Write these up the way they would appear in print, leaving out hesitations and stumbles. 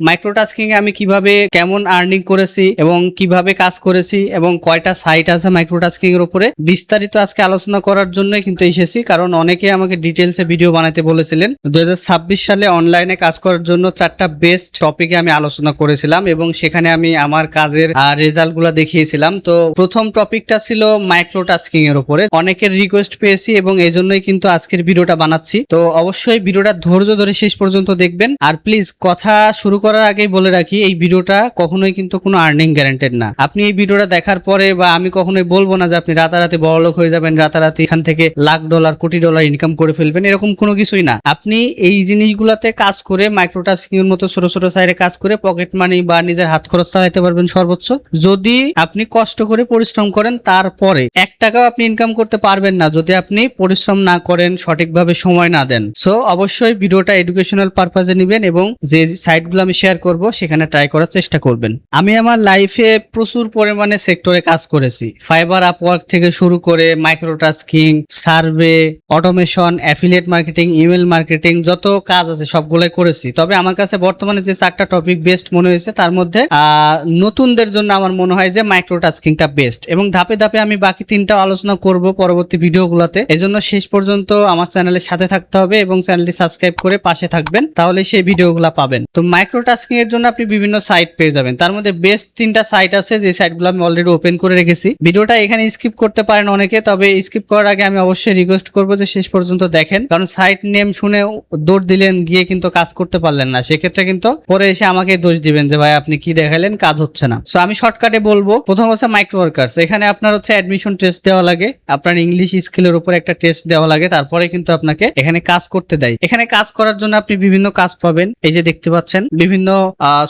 মাইক্রোটাস্কিং এ আমি কিভাবে কেমন আর্নিং করেছি এবং কিভাবে কাজ করেছি এবং কয়টা সাইট আছে মাইক্রোটাস্কিং এর উপরে বিস্তারিত আজকে আলোচনা করার জন্যই কিন্তু এসেছি। কারণ অনেকে আমাকে ডিটেলসে ভিডিও বানাতে বলেছিলেন। 2026 সালে অনলাইনে কাজ করার জন্য 4টা বেস্ট টপিকে আমি আলোচনা করেছিলাম এবং সেখানে আমি আমার কাজের রেজাল্ট গুলা দেখিয়েছিলাম। তো প্রথম টপিকটা ছিল মাইক্রোটাস্কিং এর উপরে। অনেকের রিকোয়েস্ট পেয়েছি এবং এই জন্যই কিন্তু আজকের ভিডিওটা বানাচ্ছি। তো অবশ্যই ভিডিওটা ধৈর্য ধরে শেষ পর্যন্ত দেখবেন। আর প্লিজ কথা শুরু করার আগেই বলে রাখি, এই ভিডিওটা কখনোই কিন্তু কোনো আর্নিং গ্যারান্টেড না। আপনি এই ভিডিওটা দেখার পরে বা আমি কখনোই বলবো না যে আপনি রাতারাতি বড়লোক হয়ে যাবেন, রাতারাতি এখান থেকে লাখ ডলার কোটি ডলার ইনকাম করে ফেলবেন, এরকম কোনো কিছুই না। আপনি এই জিনিসগুলাতে কাজ করে মাইক্রোটাস্কিং এর মতো ছোট ছোট সাইডে কাজ করে পকেট মানি বা নিজের হাত খরচ চালাতে পারবেন সর্বোচ্চ, যদি আপনি কষ্ট করে পরিশ্রম করেন। তারপরে 1 টাকাও আপনি ইনকাম করতে পারবেন না যদি আপনি পরিশ্রম না করেন, সঠিকভাবে সময় না দেন। সো অবশ্যই ভিডিওটা এডুকেশনাল পারপাজে নেবেন এবং যে সাইটগুলো আমি শেয়ার করব সেখানে ট্রাই করার চেষ্টা করবেন। আমি আমার লাইফে প্রচুর পরিমাণে সেক্টরে কাজ করেছি। ফাইবার, আপওয়ার্ক থেকে শুরু করে microtasking, survey, automation, affiliate marketing, email marketing, যত কাজ আছে সবগুলাই করেছি। তবে আমার কাছে বর্তমানে যে 4টা টপিক বেস্ট মনে হয়েছে তার মধ্যে নতুনদের জন্য আমার মনে হয় যে মাইক্রোটাস্কিংটা বেস্ট, এবং ধাপে ধাপে আমি বাকি 3টাও আলোচনা করব পরবর্তী ভিডিওগুলোতে। এজন্য শেষ পর্যন্ত আমার চ্যানেলের সাথে থাকতে হবে এবং চ্যানেলটি সাবস্ক্রাইব করে পাশে থাকবেন, তাহলে সেই ভিডিওগুলো পাবেন। তো মাইক্রোটাস্কিং এর জন্য আপনি বিভিন্ন সাইট পেয়ে যাবেন। তার মধ্যে বেস্ট 3টা সাইট আছে, যে সাইটগুলো আমি অলরেডি ওপেন করে রেখেছি। ভিডিওটা এখানে স্কিপ করতে পারেন অনেকে, তবে স্কিপ করার আগে আমি অবশ্যই রিকোয়েস্ট করব যে শেষ পর্যন্ত দেখেন। কারণ সাইট নেম শুনে দৌড় দিলেন, গিয়ে কিন্তু কাজ করতে পারলেন না, সেক্ষেত্রে কিন্তু পরে এসে আমাকে দোষ দিবেন যে ভাই আপনি কি দেখালেন, কাজ হচ্ছে না। সো আমি শর্টকাটে বলবো। প্রথম হচ্ছে মাইক্রো ওয়ার্কার্স। এখানে আপনার হচ্ছে অ্যাডমিশন টেস্ট দেওয়া লাগে, আপনার ইংলিশ স্কিলের উপর একটা টেস্ট দেওয়া লাগে, তারপরে কিন্তু আপনাকে এখানে কাজ করতে দেয়। এখানে কাজ করার জন্য আপনি বিভিন্ন কাজ পাবেন, এই যে দেখতে পাচ্ছেন বিভিন্ন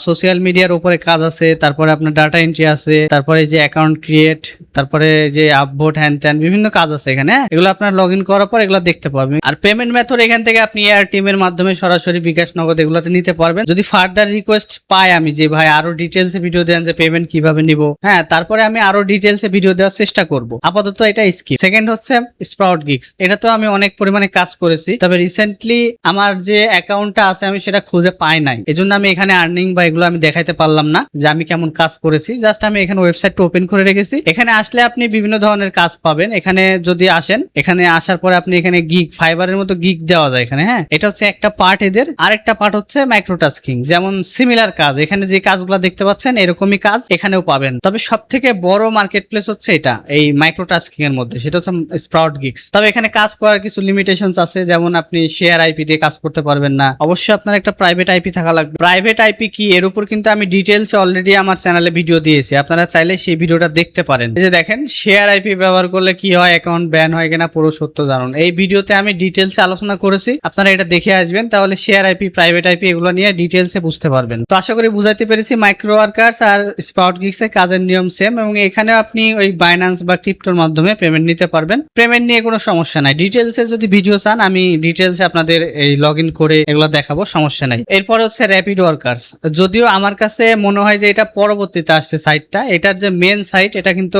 সোশ্যাল মিডিয়ার উপরে কাজ আছে, তারপরে আপনার ডাটা এন্ট্রি আছে, তারপরে যে অ্যাকাউন্ট ক্রিয়েট, তারপরে যে আপভোট, হ্যান ত্যান বিভিন্ন কাজ আছে এখানে। এগুলো আপনার লগ ইন করার পর এগুলো দেখতে পাবেন। আর পেমেন্ট মেথড এখান থেকে আপনি এয়ার টিমের মাধ্যমে সরাসরি বিকাশ, নগদ এগুলোতে নিতে পারবেন। যদি ফার্দার রিকোয়েস্ট পাই আমি যে ভাই আরো ডিটেলসে ভিডিও দেন যে পেমেন্ট কিভাবে নিব, হ্যাঁ, তারপরে আমি আরো ডিটেলসে ভিডিও দেওয়ার চেষ্টা করব। আপাতত এটা স্কিপ। সেকেন্ড হচ্ছে স্প্রাউট গিগস। এটা তো আমি অনেক পরিমাণে কাজ করেছি, তবে রিসেন্টলি আমার যে অ্যাকাউন্টটা আছে আমি সেটা খুঁজে পাই নাই, এজন্য আমি এখানে আর্নিং বা এগুলো আমি দেখাইতে পারলাম না যে আমি কেমন কাজ করেছি। জাস্ট আমি এখানে ওয়েবসাইটটা ওপেন করে রেখেছি। এখানে আসলে আপনি বিভিন্ন ধরনের কাজ পাবেন। এখানে যদি আসেন, এখানে আসার পরে আপনি এখানে গিগ, ফাইবারের মতো গিগ দেওয়া যায় এখানে, হ্যাঁ, এটা হচ্ছে একটা পার্ট এদের। আরেকটা পার্ট হচ্ছে মাইক্রোটাস্কিং, যেমন সিমিলার কাজ এখানে যে কাজগুলো দেখতে পাচ্ছেন এরকমই কাজ এখানেও পাবেন। তবে সব থেকে বড় মার্কেট প্লেস হচ্ছে এটা এই মাইক্রোটাস্কিং এর মধ্যে, সেটা হচ্ছে স্প্রাউট গিগস। তবে এখানে কাজ করার কিছু লিমিটেশনস আছে, যেমন আপনি শেয়ার আইপি দিয়ে কাজ করতে পারবেন না, অবশ্যই আপনার একটা প্রাইভেট আইপি থাকা লাগবে। প্রাইভেট আইপি কি এর উপর কিন্তু আমি ডিটেলসে অলরেডি আমার চ্যানেলে ভিডিও দিয়েছি, আপনারা চাইলে সেই ভিডিওটা দেখতে পারেন। এই যে দেখেন শেয়ার আইপি ব্যবহার করলে কি হয়, অ্যাকাউন্ট ব্যান হয় কিনা পুরো সত্য জানুন, এই ভিডিওতে আমি ডিটেলসে আলোচনা করেছি। আপনারা এটা দেখে আসবেন, তাহলে শেয়ার আইপি, প্রাইভেট আইপি এগুলো নিয়ে ডিটেলসে বুঝতে পারবেন। তো আশা করি বুঝাইতে পেরেছি। মাইক্রো ওয়ার্কার্স আর স্প্রাউট গিগস এর কাজের নিয়ম সেম, এবং এখানে আপনি ওই বাইন্যান্স বা ক্রিপ্টোর মাধ্যমে পেমেন্ট নিতে পারবেন। পেমেন্ট নিয়ে কোনো সমস্যা নাই। ডিটেলসে যদি ভিডিও চান আমি ডিটেলসে আপনাদের এই লগ ইন করে এগুলো দেখাবো, সমস্যা নাই। এরপর হচ্ছে র্যাপিড ওয়ার্কার্স। যদিও আমার কাছে মনে হয় যে এটা পরবর্তীতে আসছে সাইটটা, এটার যে মেন সাইট এটা কিন্তু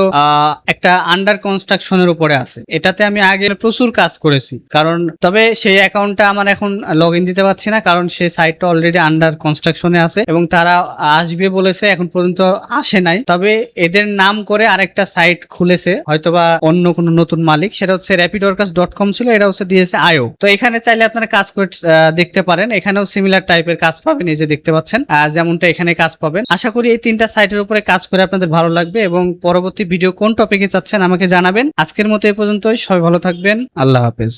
একটা আন্ডার কনস্ট্রাকশনের উপরে আছে। এটাতে আমি আগে প্রচুর কাজ করেছি, কারণ তবে সেই অ্যাকাউন্টটা আমার এখন লগ ইন দিতে পারছি না, কারণ সেই সাইটটা অলরেডি আন্ডার কনস্ট্রাকশনে আছে এবং তারা আসবে বলেছে, এখন পর্যন্ত আসে নাই। তবে এদের নাম করে আরেকটা সাইট খুলেছে, হয়তোবা অন্য কোনো নতুন মালিক, সেটা হচ্ছে rapidworkers.com ছিল, এটা হচ্ছে দিয়েছে আয়ো। তো এখানে চাইলে আপনারা কাজ করে দেখতে পারেন। এখানেও সিমিলার টাইপের কাজ পাবেন, এই যে দেখতে পাচ্ছেন যেমনটা এখানে কাজ পাবেন। আশা করি এই 3টা সাইটের উপরে কাজ করে আপনাদের ভালো লাগবে, এবং পরবর্তী ভিডিও কোন টপিকে চাচ্ছেন আমাকে জানাবেন। আজকের মতো এই পর্যন্তই, সবাই ভালো থাকবেন, আল্লাহ হাফেজ।